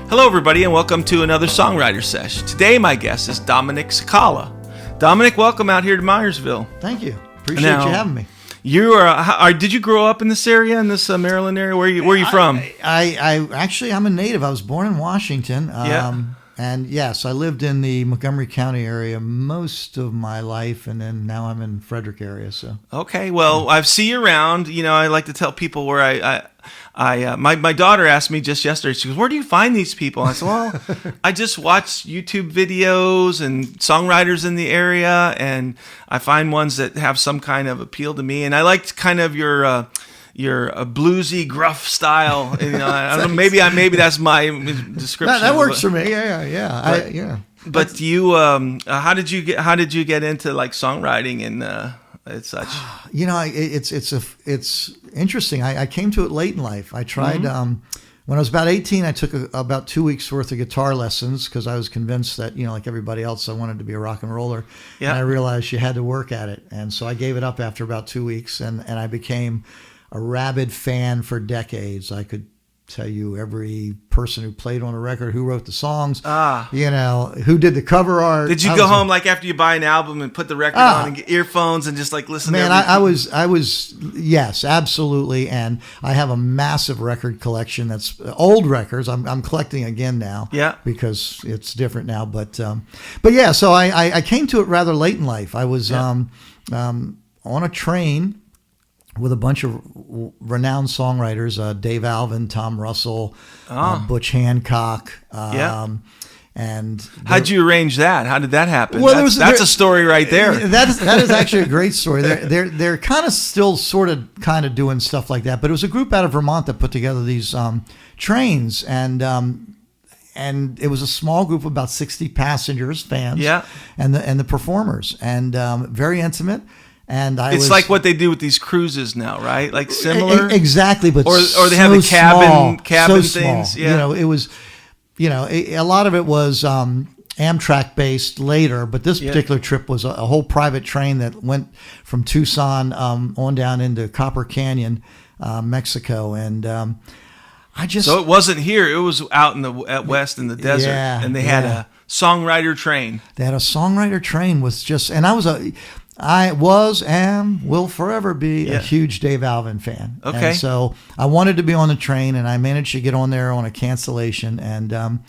Hello, everybody, and welcome to another Songwriter Sesh. Today, my guest is Domenic Cicala. Domenic, welcome out here to Myersville. Thank you. Appreciate you having me. You are. Did you grow up in this area, in this Maryland area? Where are you from? I'm a native. I was born in Washington. And yes, I lived in the Montgomery County area most of my life, and then now I'm in Frederick area. So okay, well, I see you around. You know, I like to tell people where my daughter asked me just yesterday. She goes, "Where do you find these people?" I said, "Well, I just watch YouTube videos and songwriters in the area, and I find ones that have some kind of appeal to me, and I liked kind of your bluesy, gruff style. You know, I don't know, maybe that's my description. That works for me. Yeah. But you, how did you get into like songwriting and such? You know, it's interesting. I came to it late in life. I tried when I was about 18. I took about 2 weeks worth of guitar lessons because I was convinced that, you know, like everybody else, I wanted to be a rock and roller. Yeah. And I realized you had to work at it, and so I gave it up after about 2 weeks, and I became a rabid fan for decades. I could tell you every person who played on a record, who wrote the songs, you know, who did the cover art. Did you go home like after you buy an album and put the record on and get earphones and just like listen? Man, to everything? I was yes, absolutely, and I have a massive record collection that's old records. I'm collecting again now, because it's different now. But yeah, so I came to it rather late in life. I was on a train with a bunch of renowned songwriters, Dave Alvin, Tom Russell, Butch Hancock. And how'd you arrange that? How did that happen? Well, that's a story right there. That is actually a great story. They're kind of still sort of doing stuff like that. But it was a group out of Vermont that put together these trains, and it was a small group of about 60 passengers, fans, and the performers, and very intimate. And it's like what they do with these cruises now, right? Like similar, exactly. But or they have the cabin things. Small. Yeah, you know, it was, you know, a lot of it was Amtrak based later, but this particular trip was a whole private train that went from Tucson on down into Copper Canyon, Mexico, and so it wasn't here; it was out at west in the desert, and they had a songwriter train. They had a songwriter train with just, and I was and will forever be a huge Dave Alvin fan. Okay. And so I wanted to be on the train, and I managed to get on there on a cancellation. And,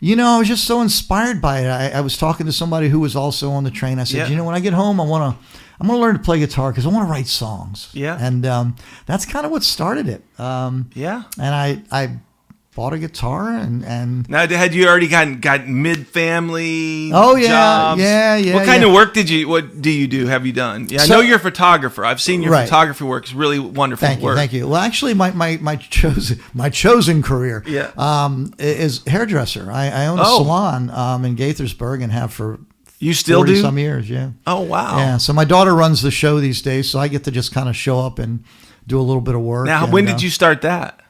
you know, I was just so inspired by it. I was talking to somebody who was also on the train. I said, you know, when I get home, I'm going to learn to play guitar because I want to write songs. Yeah. And that's kind of what started it. And I bought a guitar and now, had you already gotten mid-family jobs? Yeah. What kind of work do you do? Have you done? Yeah, I know you're a photographer. I've seen your photography work. It's really wonderful work. Thank you. Well, actually, my chosen career is hairdresser. I own a salon in Gaithersburg and have for you still 40 do some years. Yeah. Oh wow. Yeah. So my daughter runs the show these days, so I get to just kind of show up and do a little bit of work. Now, when did you start that?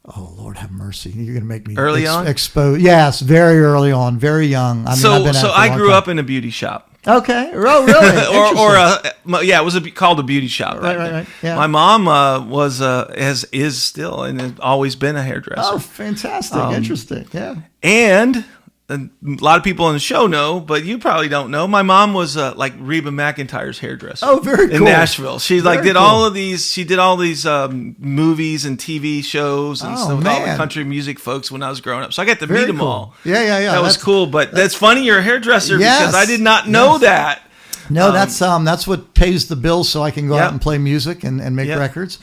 Oh, Lord have mercy. You're going to make me early on? Expose. Yes, very early on, very young. I mean, I grew up in a beauty shop. Okay. Oh, really? It was called a beauty shop. Right. Yeah. My mom is still and has always been a hairdresser. Oh, fantastic. Interesting. Yeah. And a lot of people on the show know, but you probably don't know. My mom was like Reba McEntire's hairdresser. Oh, very cool. In Nashville. She did all of these. She did all these movies and TV shows and stuff with all the country music folks when I was growing up. So I got to meet them all. Yeah. That was cool. But that's funny. You're a hairdresser because I did not know that. No, that's what pays the bills, so I can go out and play music and make records.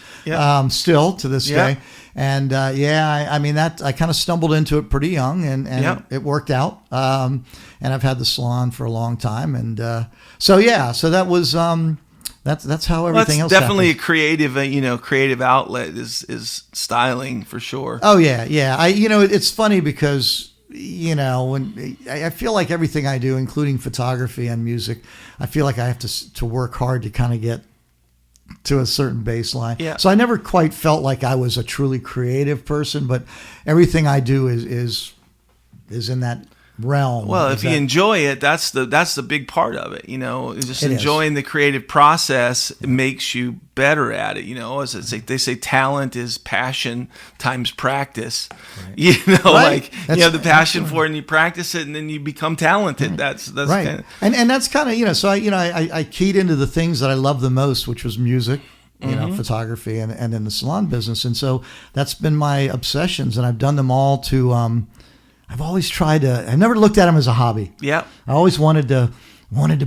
Still to this day. And I mean that I kind of stumbled into it pretty young, and it worked out. And I've had the salon for a long time, and so that was that's how everything else. Definitely happens. A creative outlet is styling for sure. Oh yeah. It's funny because when I feel like everything I do, including photography and music, I feel like I have to work hard to kind of get to a certain baseline. Yeah. So I never quite felt like I was a truly creative person, but everything I do is in that realm. Well, if you enjoy it, that's the big part of it. Just enjoying the creative process makes you better at it. As they say, talent is passion times practice. Right. Like you have the passion for it, and you practice it, and then you become talented. Right. That's right. Kinda, and that's kind of So I keyed into the things that I love the most, which was music. Photography and in the salon business. And so that's been my obsessions, and I've done them all to, I've always tried to, I never looked at them as a hobby. Yeah. I always wanted to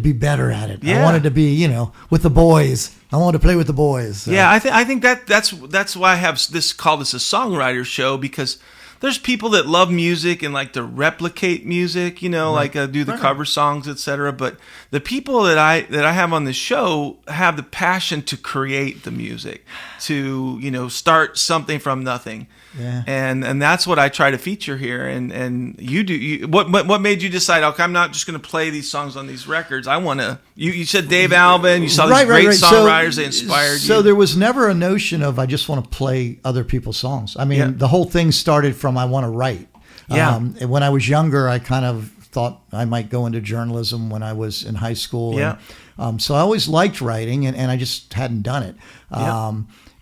be better at it. Yeah. I wanted to be, with the boys. I wanted to play with the boys. So. Yeah. I think that's why I have call this a songwriter show, because there's people that love music and like to replicate music, like do the cover songs, etc. But the people that I have on the show have the passion to create the music, to start something from nothing. Yeah. And that's what I try to feature here. And you do. What made you decide? Okay, I'm not just going to play these songs on these records. I want to. You said Dave Alvin. You saw these great songwriters. They inspired you. So there was never a notion of I just want to play other people's songs. I mean, the whole thing started from I want to write. Yeah. When I was younger, I kind of thought I might go into journalism when I was in high school. Yeah. And, so I always liked writing, and I just hadn't done it.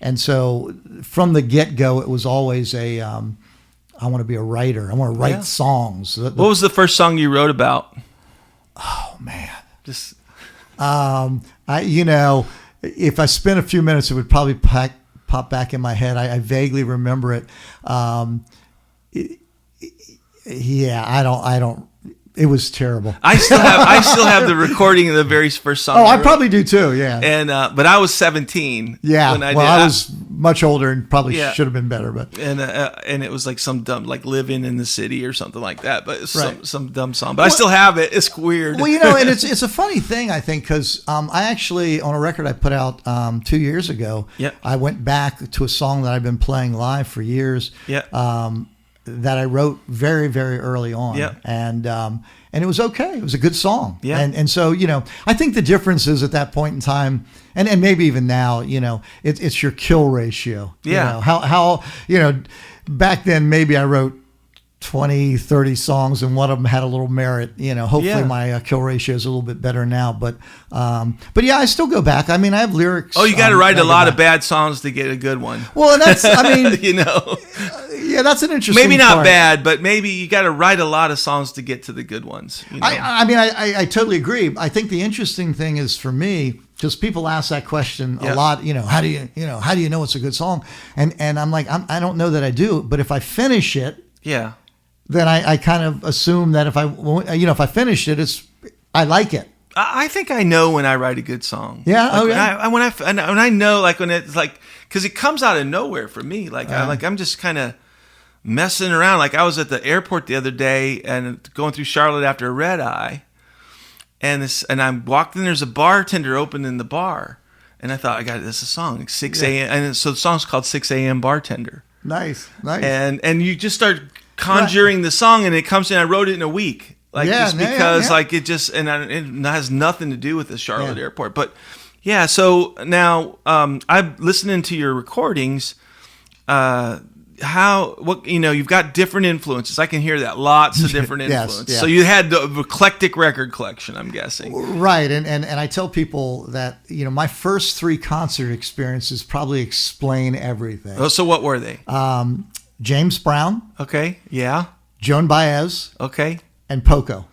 And so from the get-go, it was always I want to be a writer. I want to write songs. What was the first song you wrote about? Oh, man. Just if I spent a few minutes, it would probably pop back in my head. I vaguely remember it. I don't. It was terrible. I still have the recording of the very first song. Oh, I probably do too. Yeah. And but I was 17. Yeah. When I was much older and probably should have been better. But and it was like some dumb, like Living in the City or something like that. But some dumb song. But I still have it. It's weird. Well, and it's a funny thing, I think, because I actually, on a record I put out 2 years ago, I went back to a song that I've been playing live for years. Yeah. That I wrote very, very early on. Yeah. And it was okay. It was a good song. Yeah. And so, I think the difference is at that point in time, and maybe even now, it's your kill ratio. Yeah. How back then maybe I wrote 20, 30 songs, and one of them had a little merit. Hopefully my kill ratio is a little bit better now. But yeah, I still go back. I mean, I have lyrics. Oh, you got to write a lot of bad songs to get a good one. Well, and that's, I mean, yeah, that's an interesting maybe not part. bad, but maybe you got to write a lot of songs to get to the good ones. I totally agree. I think the interesting thing is for me, because people ask that question a lot, how do you know it's a good song? And I'm like, I don't know that I do, but if I finish it, then I kind of assume that if I finish it, I like it. I think I know when I write a good song. Yeah. Like when I know, like when it's like, because it comes out of nowhere for me. Like I'm just kind of messing around. Like I was at the airport the other day and going through Charlotte after a red eye, and I walked in. There's a bartender open in the bar, and I thought, this is a song, 6 a.m. And so the song's called 6 a.m. Bartender. Nice. And you just start conjuring the song, and it comes in. I wrote it in a week. Just because like it just, and it has nothing to do with the Charlotte airport. But yeah, so now I'm listening to your recordings. You've got different influences. I can hear that, lots of different influences. Yes. So you had the eclectic record collection, I'm guessing. Right, and I tell people that my first 3 concert experiences probably explain everything. Oh, so what were they? James Brown. Okay. Yeah. Joan Baez. Okay. And Poco.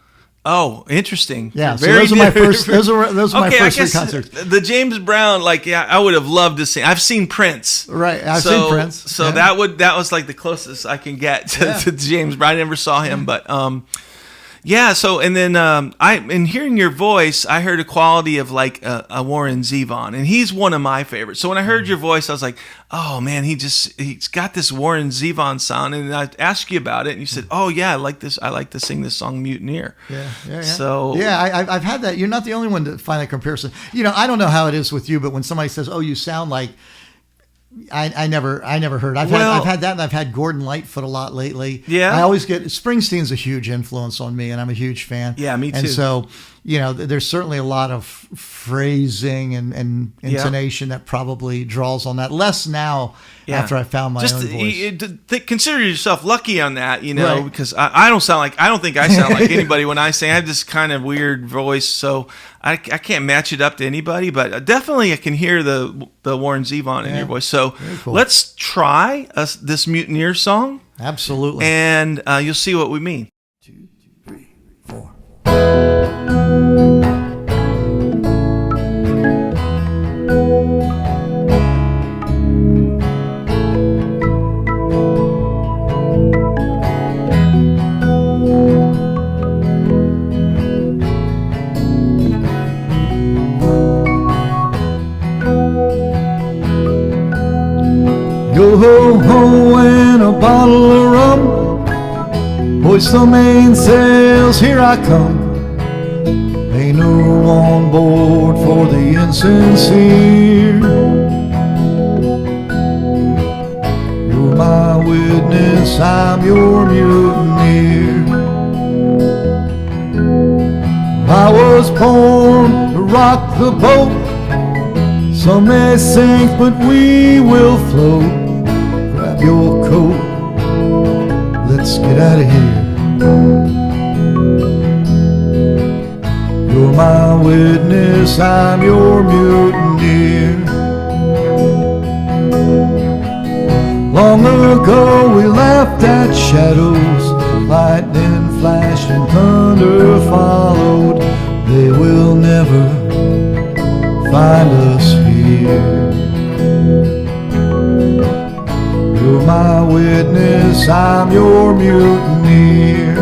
Oh, interesting. Yeah, so those are my first. Those are my first 3 concerts. The James Brown, I would have loved to see. I've seen Prince. Right, I've seen Prince. So that was like the closest I can get to James Brown. I never saw him, but yeah. So and then in hearing your voice, I heard a quality of like a Warren Zevon, and he's one of my favorites. So when I heard your voice, I was like, oh man, he's got this Warren Zevon sound. And I asked you about it, and you said, oh yeah, I like this. I like to sing this song Mutineer. Yeah. So I've had that. You're not the only one to find that comparison. I don't know how it is with you, but when somebody says, oh, you sound like. I never heard. I've had that, and I've had Gordon Lightfoot a lot lately. Yeah, I always get Springsteen's a huge influence on me, and I'm a huge fan. Yeah, me too. And so, there's certainly a lot of phrasing and intonation that probably draws on that. Less now after I found my own voice. Consider yourself lucky on that, Right. because I don't think I sound like anybody when I sing. I have this kind of weird voice, so I can't match it up to anybody, but definitely I can hear the Warren Zevon in your voice. So cool. let's try this Mutineer song, Absolutely. and you'll see what we mean. 2, 3, 4. Yo-ho-ho and a bottle of rum, hoist the mainsails, here I come. Ain't no on board for the insincere. You're my witness, I'm your mutineer. I was born to rock the boat. Some may sink, but we will float. Grab your coat, let's get out of here. You're my witness, I'm your mutineer. Long ago we laughed at shadows, lightning flashed and thunder followed. They will never find us here. You're my witness, I'm your mutineer.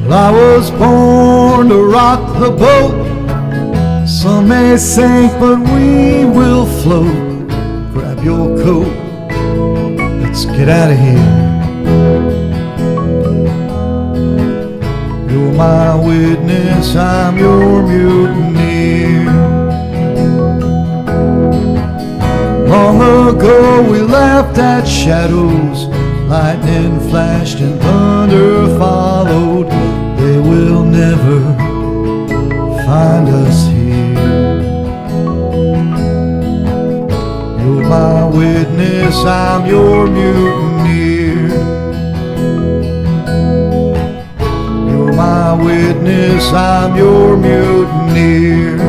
I was born to rock the boat. Some may sink, but we will float. Grab your coat, let's get out of here. You're my witness, I'm your mutineer. Long ago we laughed at shadows, lightning flashed and thunder followed. They will never find us here. You're my witness, I'm your mutineer. You're my witness, I'm your mutineer.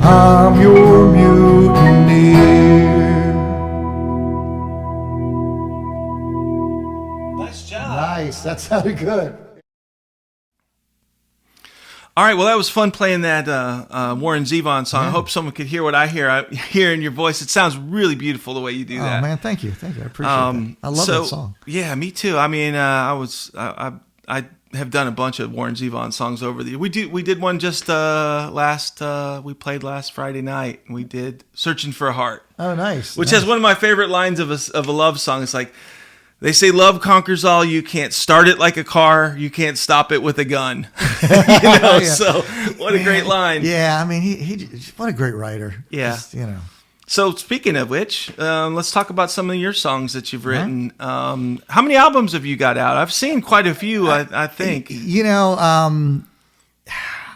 I'm your mutineer. Nice job. Nice, that sounded good. All right, well, that was fun playing that Warren Zevon song. I hope someone could hear what I hear in your voice. It sounds really beautiful the way you do that. Oh man, thank you. I appreciate that. I love that song. Yeah, me too. I mean, I have done a bunch of Warren Zevon songs over the. We did one just we played last Friday night. We did "Searching for a Heart." Oh, nice. Which has one of my favorite lines of a love song. It's like, they say love conquers all. You can't start it like a car. You can't stop it with a gun. Yeah. So what a great line. Yeah, I mean, he what a great writer. Yeah. Just, So speaking of which, let's talk about some of your songs that you've written. How many albums have you got out? I've seen quite a few, I think.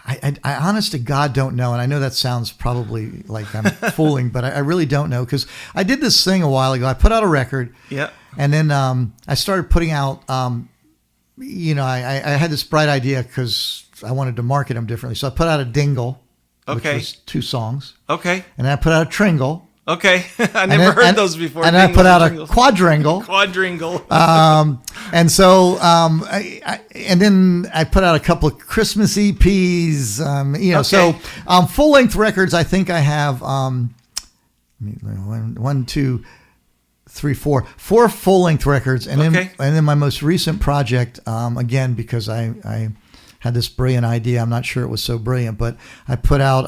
I honest to God don't know, and I know that sounds probably like I'm fooling, but I really don't know, because I did this thing a while ago. I put out a record, and then I started putting out. I had this bright idea because I wanted to market them differently, so I put out a dingle, which was 2 songs. Okay. And I put out a tringle. Okay. I never heard those before. And I put out a quadringle. And so, and then I put out a couple of Christmas EPs, so full-length records, I think I have 4 full-length records. And then my most recent project, again, because I had this brilliant idea. I'm not sure it was so brilliant, but I put out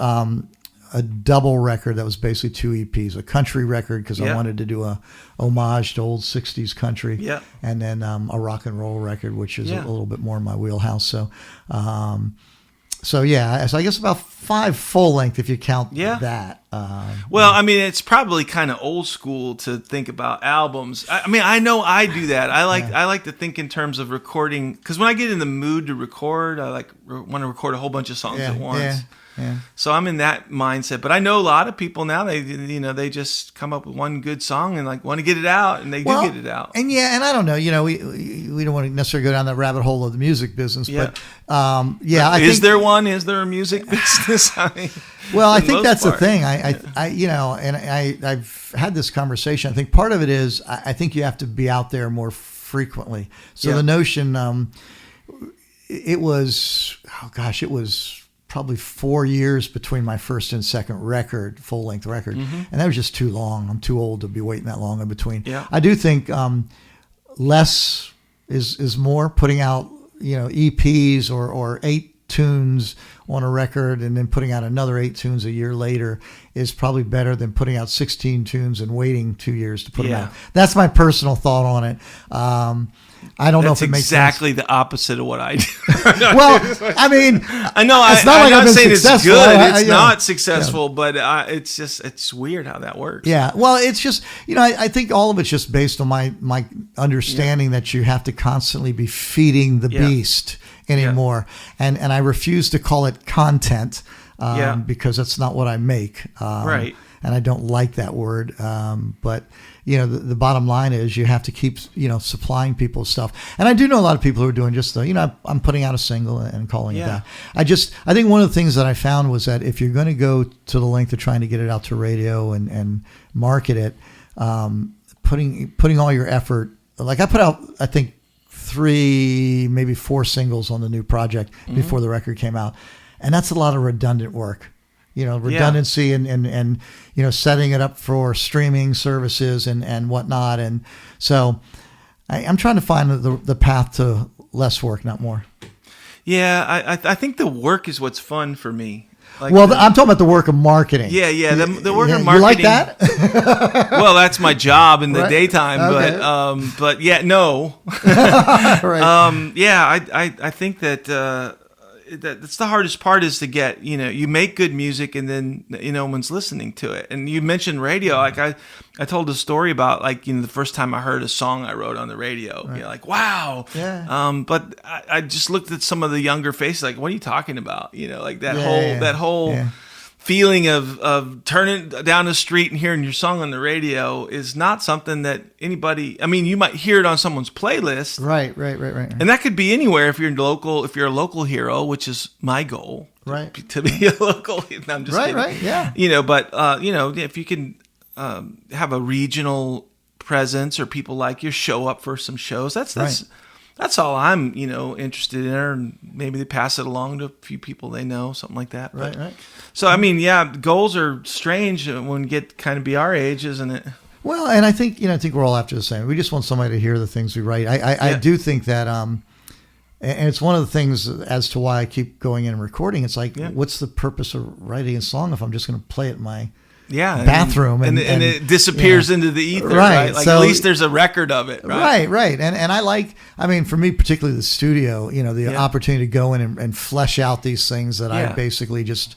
a double record that was basically 2 EPs, a country record because I wanted to do a homage to old 60s country, and then a rock and roll record, which is a little bit more in my wheelhouse. So so I guess about 5 full length if you count that. Well, I mean, it's probably kind of old school to think about albums. I mean, I know I do that. I like to think in terms of recording, because when I get in the mood to record, I want to record a whole bunch of songs at once. Yeah. So I'm in that mindset, but I know a lot of people now. They just come up with one good song and want to get it out, and they do get it out. And and I don't know. We don't want to necessarily go down that rabbit hole of the music business, but Is there a music business? I mean, well, I think that's the thing. I've had this conversation. I think part of it is I think you have to be out there more frequently. So the notion, it was probably 4 years between my first and second record, full length record. And that was just too long. I'm too old to be waiting that long in between. Yeah. I do think less is more. Putting out, EPs or 8 tunes on a record and then putting out another 8 tunes a year later is probably better than putting out 16 tunes and waiting 2 years to put them out. That's my personal thought on it. I don't know if it makes exactly sense. The opposite of what I do. Well, I mean, I know. It's not I'm like not saying it's good. It's not not successful, but it's weird how that works. Yeah. Well, it's just I think all of it's just based on my understanding that you have to constantly be feeding the beast anymore, and I refuse to call it content because that's not what I make. Right. And I don't like that word, but the bottom line is you have to keep supplying people stuff. And I do know a lot of people who are doing just I'm putting out a single and calling it that. I think one of the things that I found was that if you're going to go to the length of trying to get it out to radio and market it, putting all your effort, like I put out I think 3 maybe 4 singles on the new project before the record came out, and that's a lot of redundant work. Redundancy and setting it up for streaming services and whatnot. And so I'm trying to find the path to less work, not more. Yeah, I think the work is what's fun for me. I'm talking about the work of marketing. Yeah, the work of marketing. You like that? Well, that's my job in the daytime, okay. But no. Right. I think that that's the hardest part is to get, you make good music and then, no one's listening to it. And you mentioned radio. Like I told a story about the first time I heard a song I wrote on the radio, right. Wow. Yeah. But I just looked at some of the younger faces, like, what are you talking about? That whole feeling of turning down the street and hearing your song on the radio is not something that anybody, you might hear it on someone's playlist. Right. And that could be anywhere if you're a local hero, which is my goal. Right. To be a local, I'm just kidding. Right, yeah. If you can have a regional presence or people like you show up for some shows, that's all I'm, interested in, and maybe they pass it along to a few people they know, something like that. Right. So, goals are strange when you get kind of be our age, isn't it? Well, and I think we're all after the same. We just want somebody to hear the things we write. I do think that, and it's one of the things as to why I keep going in and recording. It's like, what's the purpose of writing a song if I'm just going to play it in my bathroom and it disappears into the ether, right? Like, so, at least there's a record of it, right? Right. And I like, for me particularly the studio, the opportunity to go in and flesh out these things that I basically just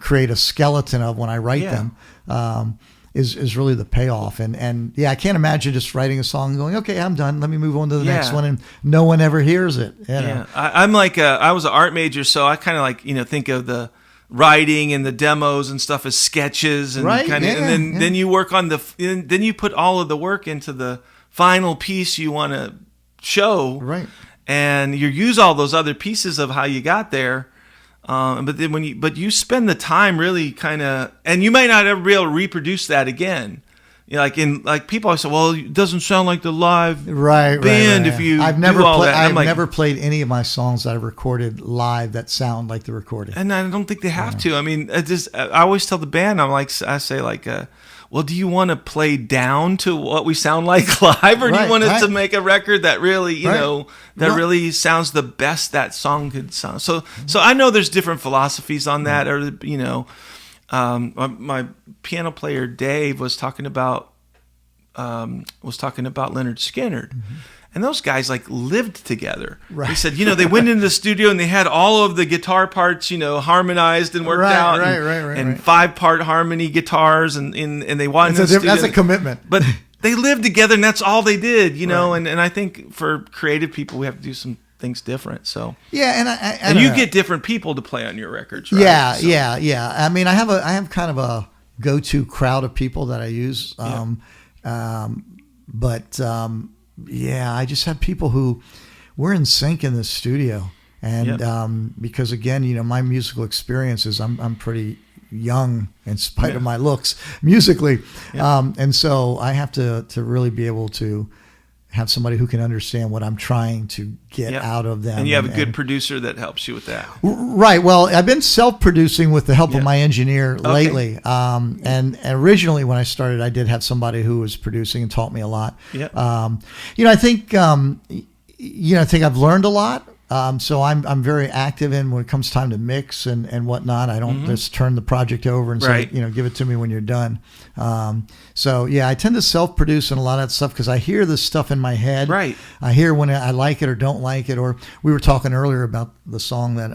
create a skeleton of when I write them, is really the payoff. And I can't imagine just writing a song and going, okay, I'm done, let me move on to the next one, and no one ever hears it. I'm like I was an art major, so I kind of think of the writing and the demos and stuff as sketches, and then you work on then you put all of the work into the final piece you want to show, right? And you use all those other pieces of how you got there, but then you spend the time really kind of, and you might not ever be able to reproduce that again. People always say, well, it doesn't sound like the live band if you I've never played any of my songs that I've recorded live that sound like the recording. And I don't think they have to. I always tell the band, well, do you want to play down to what we sound like live, or do you want it to make a record that really, really sounds the best that song could sound? So I know there's different philosophies on that, or my piano player Dave was talking about Leonard Skinner. Mm-hmm. And those guys like lived together. Right. He said, they went into the studio and they had all of the guitar parts, harmonized and worked out. And 5-part harmony guitars and they wanted that's a commitment. But they lived together and that's all they did, and I think for creative people we have to do some things different. So yeah, and you get different people to play on your records, right? Yeah. I mean, I have kind of a go-to crowd of people that I use. I just have people who we're in sync in the studio, and because again, my musical experiences, I'm pretty young in spite of my looks musically, and so I have to really be able to have somebody who can understand what I'm trying to get out of them. And you have a good producer that helps you with that. Right. Well, I've been self-producing with the help of my engineer lately. And originally when I started, I did have somebody who was producing and taught me a lot. I think I've learned a lot. So I'm very active in when it comes time to mix and whatnot. I don't just turn the project over and say, give it to me when you're done. I tend to self-produce and a lot of that stuff because I hear this stuff in my head. Right. I hear when I like it or don't like it. Or we were talking earlier about the song that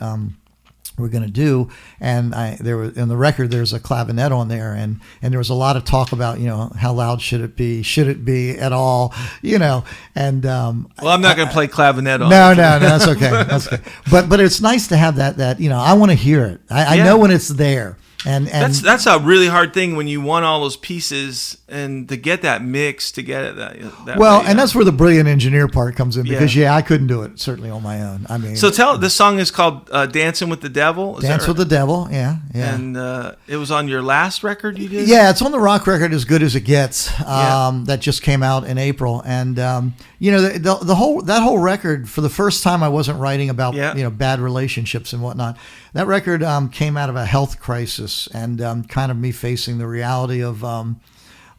we're going to do, and there was in the record there's a clavinet on there, and there was a lot of talk about how loud should it be at all, and well, I'm not going to play clavinet on no that's okay but it's nice to have that I want to hear it. I know when it's there. And that's a really hard thing when you want all those pieces and to get that mix to get it that well way, and that's where the brilliant engineer part comes in because I couldn't do it certainly on my own. I mean, so this song is called Dancing with the Devil. Dance with the Devil, yeah. And it was on your last record you did? Yeah, it's on the rock record As Good as It Gets, that just came out in April. And the whole record, for the first time I wasn't writing about bad relationships and whatnot. That record came out of a health crisis and kind of me facing the reality of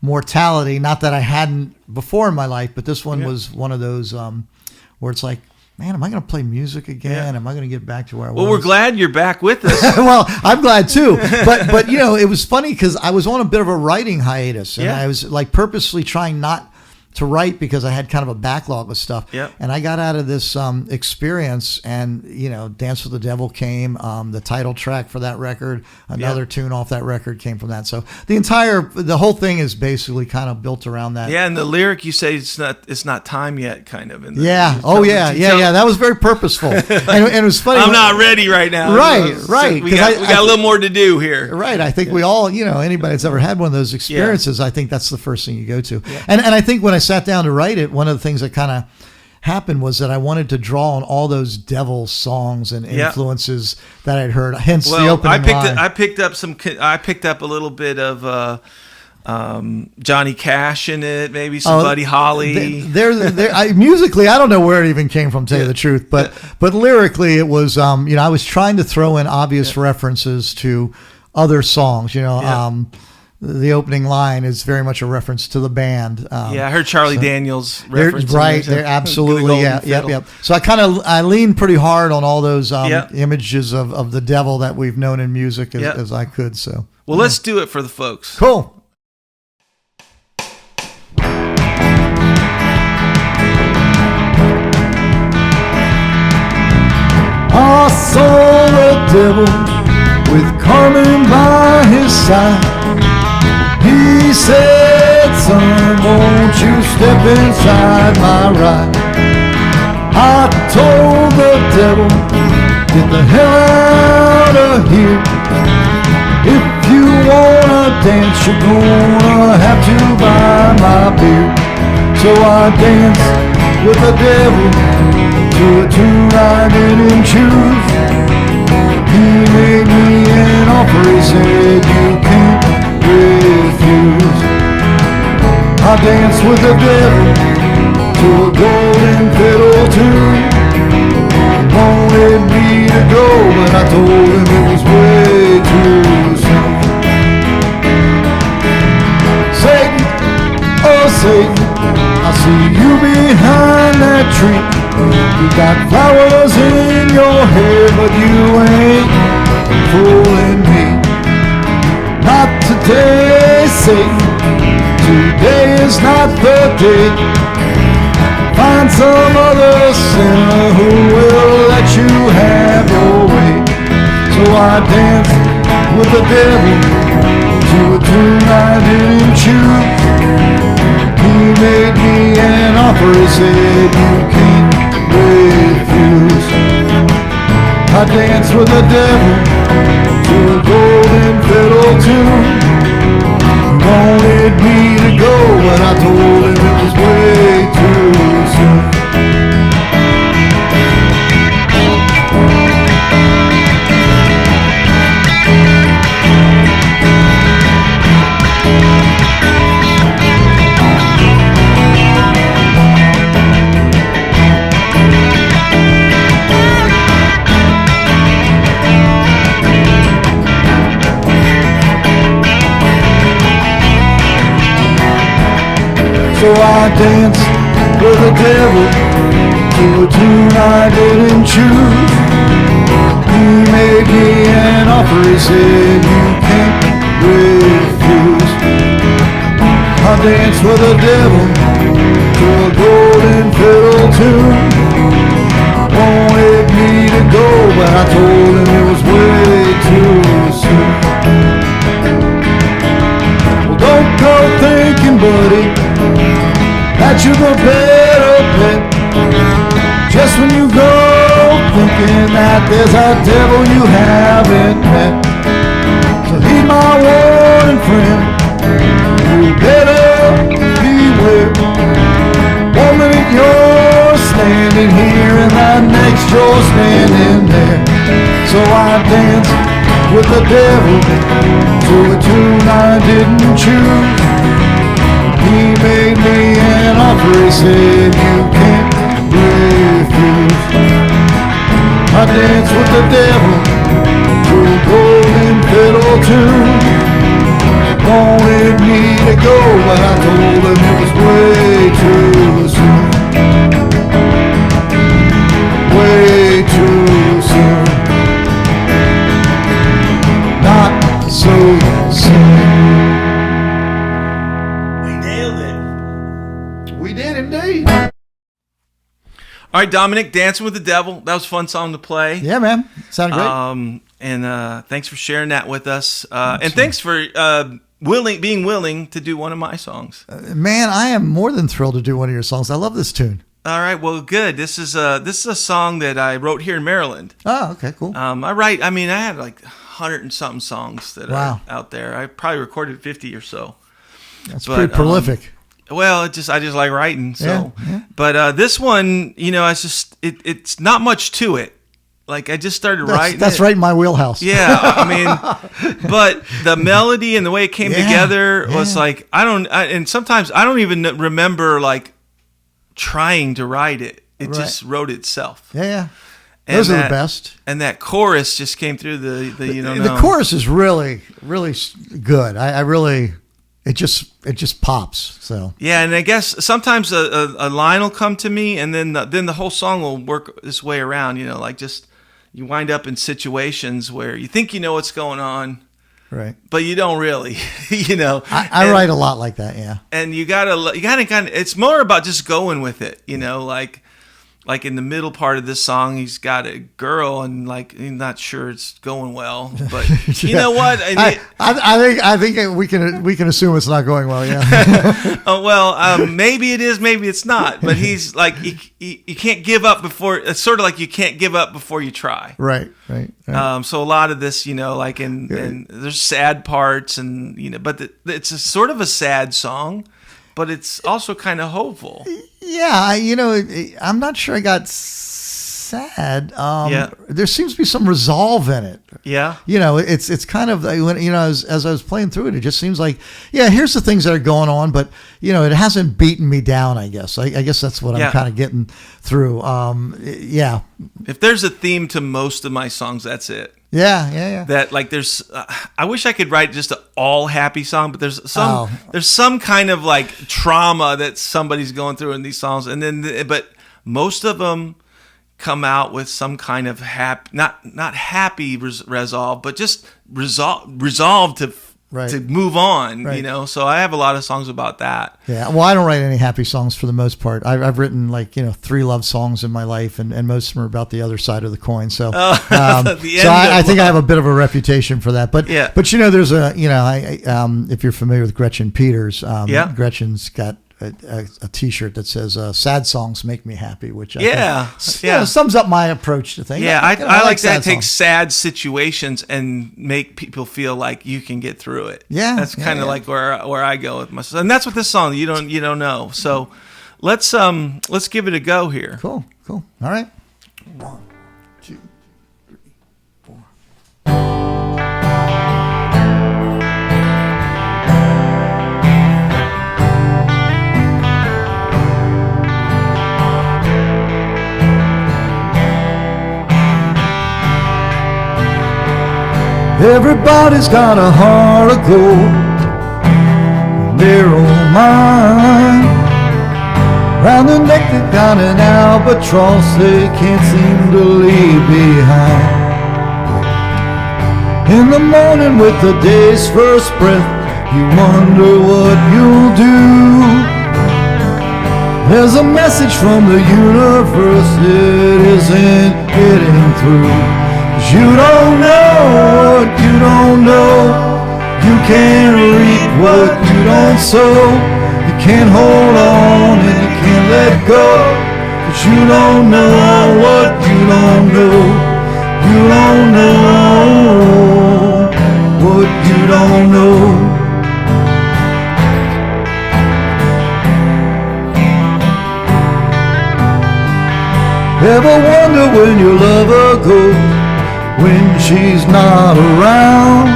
mortality. Not that I hadn't before in my life, but this one was one of those where it's like, man, am I going to play music again? Am I going to get back to where I was? Well, we're glad you're back with us. Well, I'm glad too. But it was funny because I was on a bit of a writing hiatus, and I was like purposely trying not to write because I had kind of a backlog of stuff. And I got out of this experience, and Dance with the Devil came. The title track for that record, another tune off that record came from that. So the whole thing is basically kind of built around that. Yeah, and the lyric you say it's not time yet, kind of. That was very purposeful. and it was funny. I'm not ready right now. Right. We got a little more to do here. Right. I think we all, anybody that's ever had one of those experiences, I think that's the first thing you go to. And I think when I sat down to write it, one of the things that kind of happened was that I wanted to draw on all those devil songs and influences that I'd heard. Hence the opening line. I picked up a little bit of Johnny Cash in it, maybe some Buddy Holly. Musically, I don't know where it even came from, to tell you the truth, but lyrically, it was I was trying to throw in obvious references to other songs. The opening line is very much a reference to the band. I heard Charlie Daniels reference. They're absolutely, yep. So I leaned pretty hard on all those images of the devil that we've known in music as I could. So, let's do it for the folks. Cool. I saw the devil with Carmen by his side. He said, son, won't you step inside my ride? I told the devil, get the hell out of here. If you wanna dance, you're gonna have to buy my beer. So I danced with the devil to a tune I didn't choose. He made me an offer, he said, you can't refuse. I danced with the devil to a golden fiddle tune. He wanted me to go, but I told him it was way too soon. Satan, oh Satan, I see you behind that tree. You got flowers in your hair, but you ain't fooling me. Not today, Satan. Today is not the day. Find some other sinner who will let you have your way. So I danced with the devil to a tune I didn't choose. He made me an offer, he said you can't refuse. I danced with the devil to a golden fiddle tune. He wanted me to go, but I told him it was way too soon. So I danced with the devil to a tune I didn't choose. He made me an offer, he said you can't refuse. I danced with the devil to a golden fiddle tune. Wanted me to go, but I told him it was way too soon. Well, don't go thinking, buddy, that you're the better bet. Just when you go thinking that there's a devil you haven't met. So heed my warning, friend, you better beware. One minute you're standing here and the next you're standing there. So I danced with the devil to a tune I didn't choose. He made me an offer, he said you can't refuse. I danced with the devil to a golden fiddle tune. Wanted me to go, but I told him it was way too soon. Way too soon. Not so soon. All right, Dominic, Dancing with the Devil. That was a fun song to play. Yeah, man. Sounded great. And thanks for sharing that with us. And thanks for being willing to do one of my songs. Man, I am more than thrilled to do one of your songs. I love this tune. All right, well, good. This is a song that I wrote here in Maryland. Oh, okay, cool. I have like 100 and something songs that are out there. I probably recorded 50 or so. That's pretty prolific. Well, I just like writing. So, yeah. But this one, it's not much to it. Like I just started writing. That's right in my wheelhouse. Yeah, I mean, but the melody and the way it came together was like and sometimes I don't even remember like trying to write it. It just wrote itself. Yeah. Those are the best. And that chorus just came through the chorus is really, really good. I really. It just pops. So yeah, and I guess sometimes a line will come to me, and then the whole song will work this way around. Like just you wind up in situations where you think you know what's going on, right? But you don't really, I write a lot like that, yeah. And you gotta kind of. It's more about just going with it, Like in the middle part of this song, he's got a girl, and like he's not sure it's going well. But you know what? I think we can assume it's not going well. Yeah. Maybe it is, maybe it's not. But he's like, you can't give up before. It's sort of like you can't give up before you try. Right. So a lot of this, and there's sad parts, and but it's a sort of a sad song. But it's also kind of hopeful. Yeah, I'm not sure I got sad. There seems to be some resolve in it. Yeah. It's kind of when as I was playing through it, it just seems like here's the things that are going on, but it hasn't beaten me down. I guess. I guess that's what I'm kind of getting through. If there's a theme to most of my songs, that's it. Yeah. That like there's, I wish I could write just an all happy song, but there's some kind of like trauma that somebody's going through in these songs, but most of them come out with some kind of not happy resolve, but just resolve to to move on, Right. So I have a lot of songs about that. Yeah. Well, I don't write any happy songs for the most part. I've written 3 love songs in my life, and most of them are about the other side of the coin. So, I think I have a bit of a reputation for that. But yeah. But there's if you're familiar with Gretchen Peters, Gretchen's got a T-shirt that says "Sad songs make me happy," which I think, sums up my approach to things. Yeah, I like that. Take sad situations and make people feel like you can get through it. Yeah, that's kind of like where I go with myself, and that's what this song. You don't know. So let's give it a go here. Cool. All right. 1, 2, 3, 4. Everybody's got a heart of gold, their own mind. Round the neck they've got an albatross they can't seem to leave behind. In the morning with the day's first breath, you wonder what you'll do. There's a message from the universe that isn't getting through. You don't know what you don't know. You can't reap what you don't sow. You can't hold on and you can't let go. But you don't know what you don't know. You don't know what you don't know. Ever wonder when your lover goes, when she's not around,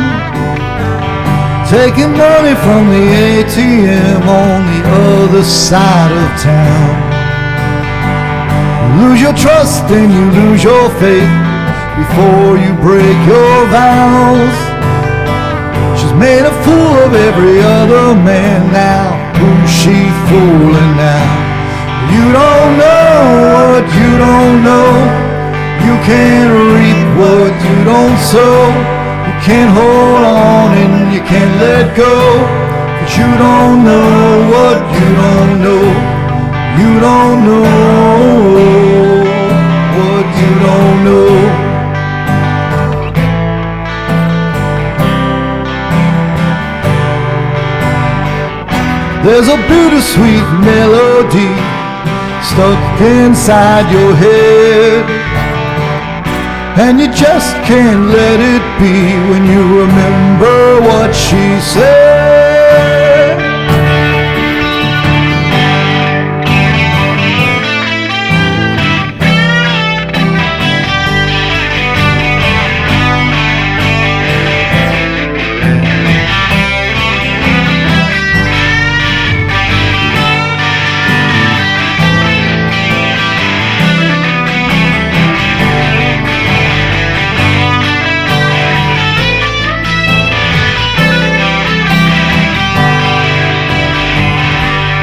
taking money from the ATM on the other side of town? You lose your trust and you lose your faith before you break your vows. She's made a fool of every other man now. Who's she fooling now? You don't know what you don't know. You can't reap what you don't sow. You can't hold on and you can't let go. But you don't know what you don't know. You don't know what you don't know. There's a bittersweet melody stuck inside your head, and you just can't let it be when you remember what she said.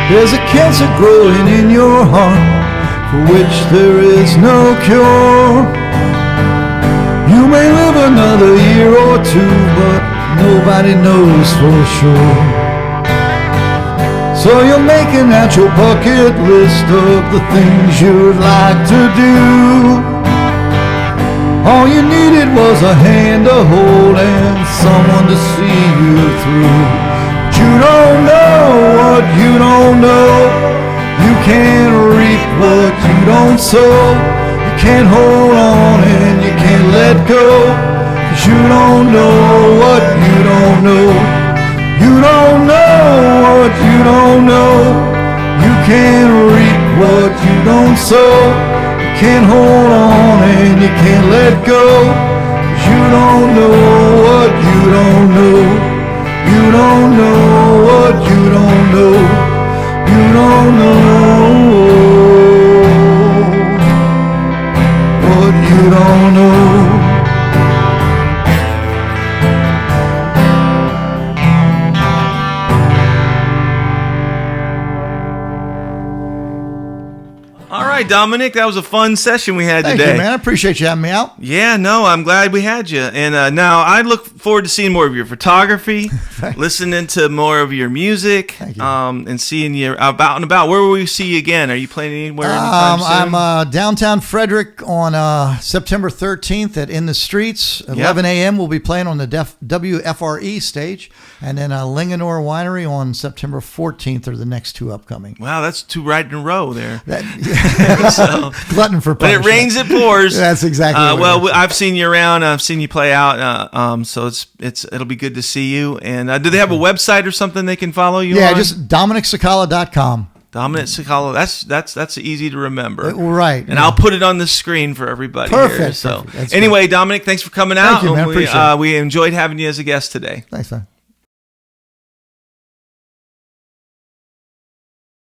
There's a cancer growing in your heart for which there is no cure. You may live another year or two, but nobody knows for sure. So you're making out your bucket list of the things you'd like to do. All you needed was a hand to hold and someone to see you through. You don't know what you don't know. You can't reap what you don't sow. You can't hold on and you can't let go. 'Cause you don't know what you don't know. You don't know what you don't know. You can't reap what you don't sow. You can't hold on and you can't let go. 'Cause you don't know what you don't know. You don't know what you don't know. You don't know what you don't know. All right, Dominic, that was a fun session we had Thank today. you, man. I appreciate you having me out. Yeah, no, I'm glad we had you. And now I look forward to seeing more of your photography, listening to more of your music, Thank you. And seeing you out and about. Where will we see you again? Are you playing anywhere anytime soon? I'm downtown Frederick on September 13th at In the Streets. 11 a.m. We'll be playing on the WFRE stage. And then Linganore Winery on September 14th are the next two upcoming. Wow, that's 2 right in a row there. So, glutton for When punishment. it rains, it pours. That's exactly what well, it is. I've seen you around. I've seen you play out. So it'll be good to see you. And do they have a website or something they can follow you on? Yeah, just DominicCicala.com. Domenic Cicala. That's easy to remember. Right. And I'll put it on the screen for everybody. Perfect. Here, so Perfect. That's anyway, Dominic, thanks for coming out. Thank you, man. Appreciate it. We enjoyed having you as a guest today. Thanks, man.